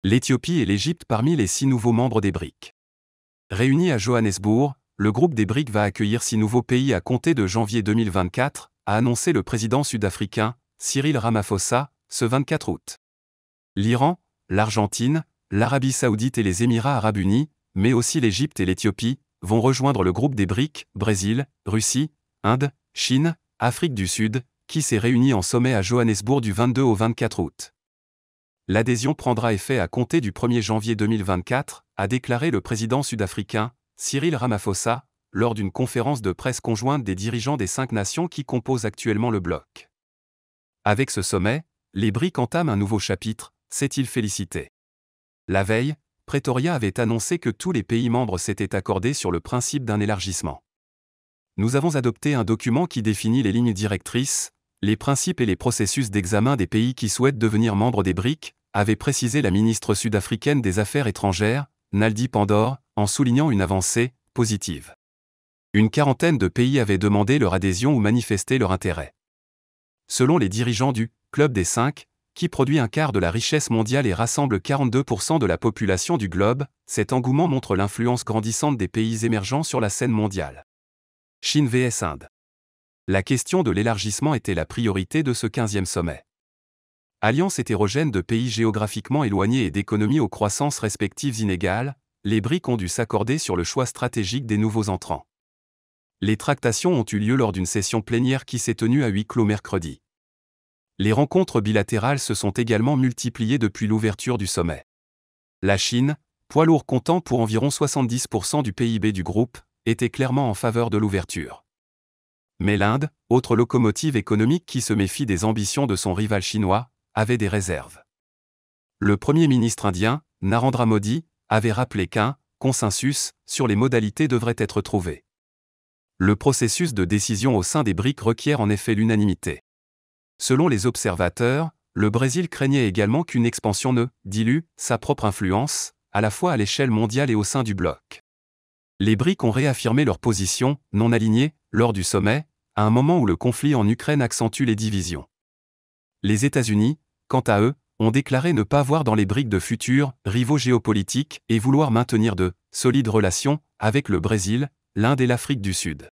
L'Éthiopie et l'Égypte parmi les 6 nouveaux membres des BRIC. Réunis à Johannesburg, le groupe des BRIC va accueillir 6 nouveaux pays à compter de janvier 2024, a annoncé le président sud-africain, Cyril Ramaphosa, ce 24 août. L'Iran, l'Argentine, l'Arabie Saoudite et les Émirats Arabes Unis, mais aussi l'Égypte et l'Éthiopie, vont rejoindre le groupe des BRIC, Brésil, Russie, Inde, Chine, Afrique du Sud, qui s'est réuni en sommet à Johannesburg du 22 au 24 août. L'adhésion prendra effet à compter du 1er janvier 2024, a déclaré le président sud-africain, Cyril Ramaphosa, lors d'une conférence de presse conjointe des dirigeants des 5 nations qui composent actuellement le bloc. Avec ce sommet, les BRIC entament un nouveau chapitre, s'est-il félicité. La veille, Pretoria avait annoncé que tous les pays membres s'étaient accordés sur le principe d'un élargissement. Nous avons adopté un document qui définit les lignes directrices, les principes et les processus d'examen des pays qui souhaitent devenir membres des BRIC, avait précisé la ministre sud-africaine des Affaires étrangères, Naledi Pandor, en soulignant une avancée positive. Une quarantaine de pays avaient demandé leur adhésion ou manifesté leur intérêt. Selon les dirigeants du « Club des 5 », qui produit un quart de la richesse mondiale et rassemble 42% de la population du globe, cet engouement montre l'influence grandissante des pays émergents sur la scène mondiale. Chine vs Inde. La question de l'élargissement était la priorité de ce 15e sommet. Alliance hétérogène de pays géographiquement éloignés et d'économies aux croissances respectives inégales, les BRIC ont dû s'accorder sur le choix stratégique des nouveaux entrants. Les tractations ont eu lieu lors d'une session plénière qui s'est tenue à huis clos mercredi. Les rencontres bilatérales se sont également multipliées depuis l'ouverture du sommet. La Chine, poids lourd comptant pour environ 70% du PIB du groupe, était clairement en faveur de l'ouverture. Mais l'Inde, autre locomotive économique qui se méfie des ambitions de son rival chinois, avait des réserves. Le Premier ministre indien, Narendra Modi, avait rappelé qu'un consensus sur les modalités devrait être trouvé. Le processus de décision au sein des BRIC requiert en effet l'unanimité. Selon les observateurs, le Brésil craignait également qu'une expansion ne dilue sa propre influence, à la fois à l'échelle mondiale et au sein du bloc. Les BRIC ont réaffirmé leur position, non alignée, lors du sommet, à un moment où le conflit en Ukraine accentue les divisions. Les États-Unis, quant à eux, ont déclaré ne pas voir dans les BRIC de futurs rivaux géopolitiques et vouloir maintenir de solides relations avec le Brésil, l'Inde et l'Afrique du Sud.